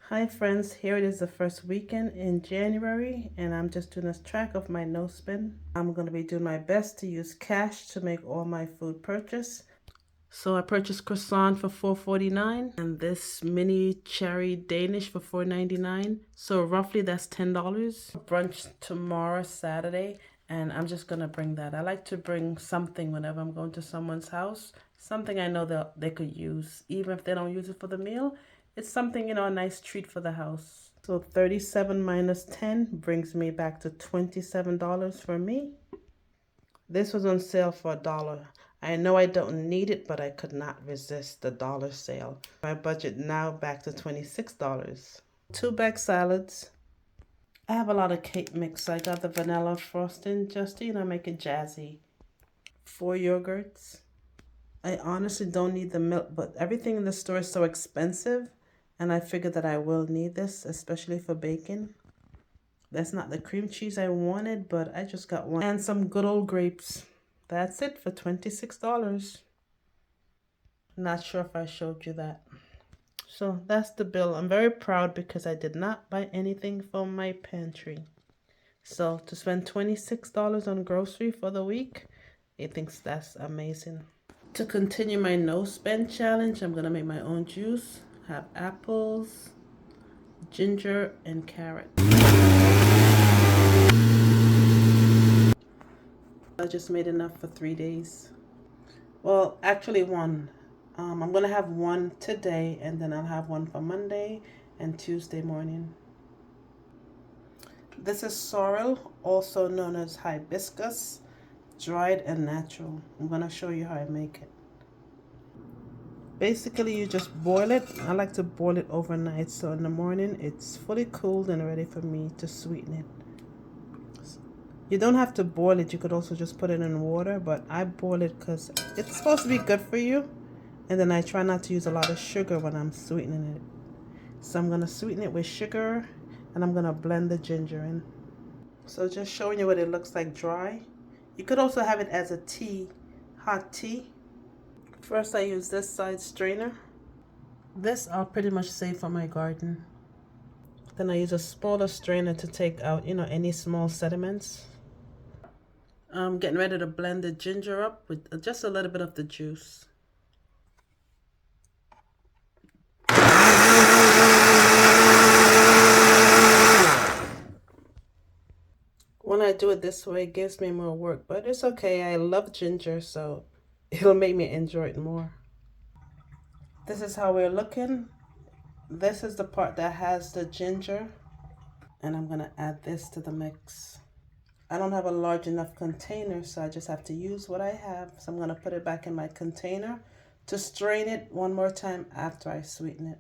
Hi friends, here it is the first weekend in January and I'm just doing a track of my no spend. I'm going to be doing my best to use cash to make all my food purchase. So I purchased croissant for $4.49 and this mini cherry Danish for $4.99. So roughly that's $10. Brunch tomorrow, Saturday, and I'm just going to bring that. I like to bring something whenever I'm going to someone's house. Something I know that they could use, even if they don't use it for the meal. It's something, a nice treat for the house. So 37 minus 10 brings me back to $27 for me. This was on sale for $1. I know I don't need it, but I could not resist the dollar sale. My budget now back to $26. 2 bag salads. I have a lot of cake mix. So I got the vanilla frosting just to, make it jazzy. 4 yogurts. I honestly don't need the milk, but everything in the store is so expensive. And I figured that I will need this, especially for bacon. That's not the cream cheese I wanted, but I just got one. And some good old grapes. That's it for $26. Not sure if I showed you that. So that's the bill. I'm very proud because I did not buy anything from my pantry. So to spend $26 on grocery for the week, I think that's amazing. To continue my no spend challenge, I'm gonna make my own juice. Have apples, ginger, and carrot. I just made enough for 3 days. Well, actually one. I'm gonna have one today and then I'll have one for Monday and Tuesday morning. This is sorrel, also known as hibiscus, dried and natural. I'm gonna show you how I make it. Basically, you just boil it. I like to boil it overnight, so in the morning it's fully cooled and ready for me to sweeten it. You don't have to boil it. You could also just put it in water, but I boil it because it's supposed to be good for you. And then I try not to use a lot of sugar when I'm sweetening it. So I'm going to sweeten it with sugar and I'm going to blend the ginger in. So just showing you what it looks like dry. You could also have it as a tea, hot tea. First I use this side strainer. This I'll pretty much save for my garden. Then I use a smaller strainer to take out, any small sediments. I'm getting ready to blend the ginger up with just a little bit of the juice. When I do it this way, it gives me more work, but it's okay. I love ginger, so it'll make me enjoy it more. This is how we're looking. This is the part that has the ginger, and I'm gonna add this to the mix. I don't have a large enough container, so I just have to use what I have. So I'm gonna put it back in my container to strain it one more time after I sweeten it.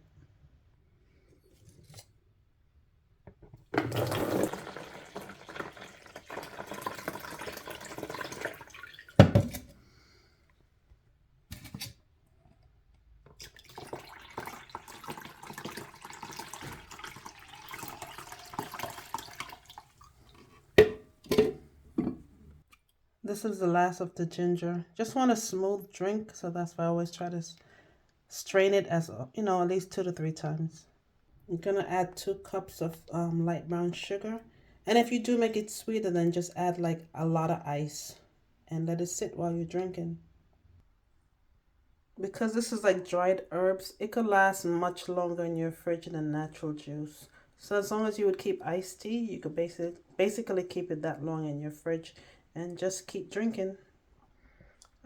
This is the last of the ginger. Just want a smooth drink, so that's why I always try to strain it as, at least 2 to 3 times. I'm gonna add 2 cups of light brown sugar. And if you do make it sweeter, then just add like a lot of ice and let it sit while you're drinking. Because this is like dried herbs, it could last much longer in your fridge than natural juice. So as long as you would keep iced tea, you could basically keep it that long in your fridge and just keep drinking.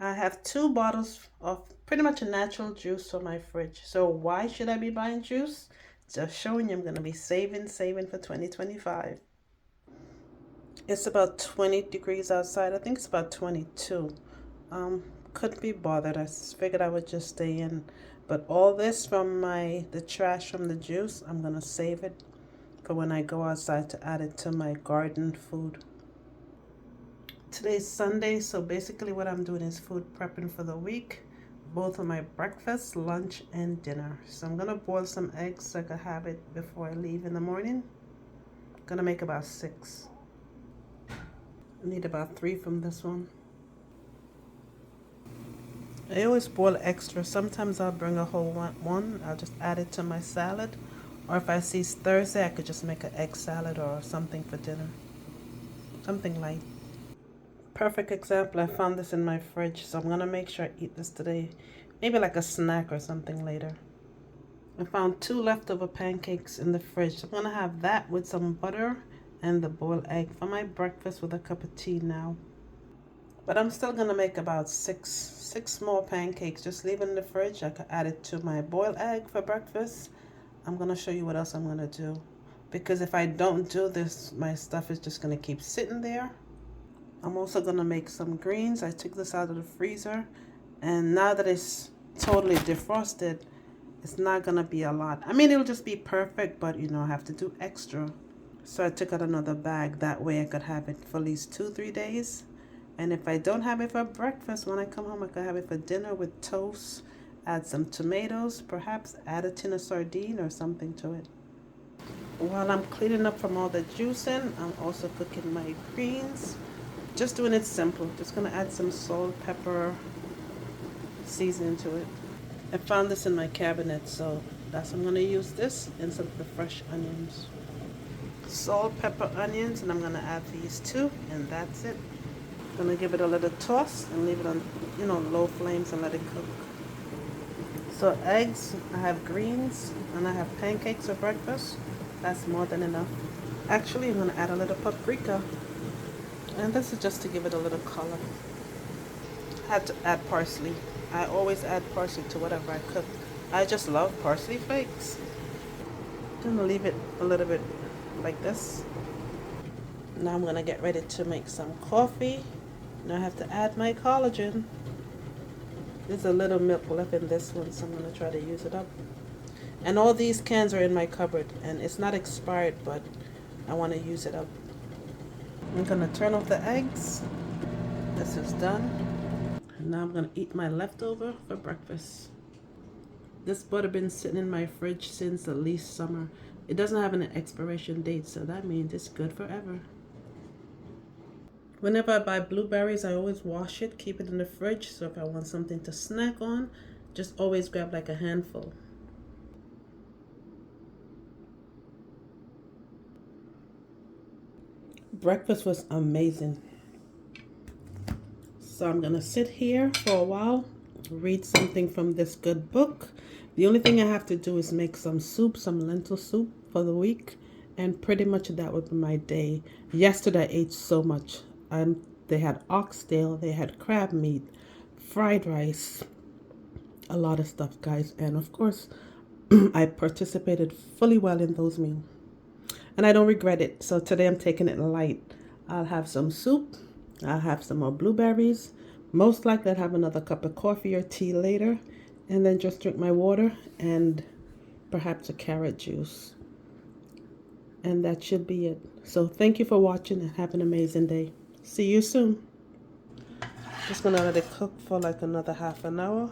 I have 2 bottles of pretty much a natural juice for my fridge. So why should I be buying juice? Just showing you I'm going to be saving for 2025. It's about 20 degrees outside. I think it's about 22. Couldn't be bothered. I figured I would just stay in. But all this from the trash from the juice, I'm going to save it for when I go outside to add it to my garden food. Today's Sunday, so basically what I'm doing is food prepping for the week, both for my breakfast, lunch, and dinner. So I'm gonna boil some eggs so I can have it before I leave in the morning. I'm gonna make about 6. I need about 3 from this one. I always boil extra. Sometimes I'll bring a whole one. I'll just add it to my salad, Or if I see Thursday, I could just make an egg salad or something for dinner. Something light. Perfect example. I found this in my fridge, so I'm gonna make sure I eat this today. Maybe like a snack or something later. I found 2 leftover pancakes in the fridge. So I'm gonna have that with some butter and the boiled egg for my breakfast with a cup of tea now. But I'm still gonna make about six more pancakes. Just leave it in the fridge. I could add it to my boiled egg for breakfast. I'm gonna show you what else I'm gonna do. Because if I don't do this, my stuff is just gonna keep sitting there. I'm also gonna make some greens. I took this out of the freezer, and now that it's totally defrosted, it's not gonna be a lot. I mean, it'll just be perfect, but you know, I have to do extra. So I took out another bag. That way I could have it for at least 2-3 days. And if I don't have it for breakfast, when I come home, I could have it for dinner with toast, add some tomatoes, perhaps add a tin of sardine or something to it. While I'm cleaning up from all the juicing, I'm also cooking my greens. Just doing it simple. Just gonna add some salt, pepper, seasoning to it. I found this in my cabinet, so I'm gonna use this instead of the fresh onions. Salt, pepper, onions, and I'm gonna add these 2, and that's it. Gonna give it a little toss and leave it on, low flames and let it cook. So eggs, I have greens, and I have pancakes for breakfast. That's more than enough. Actually, I'm gonna add a little paprika. And this is just to give it a little color. Had to add parsley. I always add parsley to whatever I cook. I just love parsley flakes. I'm gonna leave it a little bit like this. Now I'm gonna get ready to make some coffee. Now I have to add my collagen. There's a little milk left in this one, so I'm gonna try to use it up. And all these cans are in my cupboard, and it's not expired, but I want to use it up. I'm gonna turn off the eggs. This is done. And now I'm gonna eat my leftover for breakfast. This butter been sitting in my fridge since at least summer. It doesn't have an expiration date, so that means it's good forever. Whenever I buy blueberries, I always wash it, keep it in the fridge, so if I want something to snack on, just always grab like a handful. Breakfast was amazing. So I'm gonna sit here for a while, read something from this good book. The only thing I have to do is make some soup, some lentil soup for the week, and pretty much that would be my day. Yesterday I ate so much. They had oxtail, they had crab meat, fried rice, a lot of stuff, guys. And of course, I participated fully well in those meals. And I don't regret it. So today I'm taking it light. I'll have some soup. I'll have some more blueberries. Most likely I'll have another cup of coffee or tea later. And then just drink my water and perhaps a carrot juice. And that should be it. So thank you for watching and have an amazing day. See you soon. Just gonna let it cook for like another half an hour.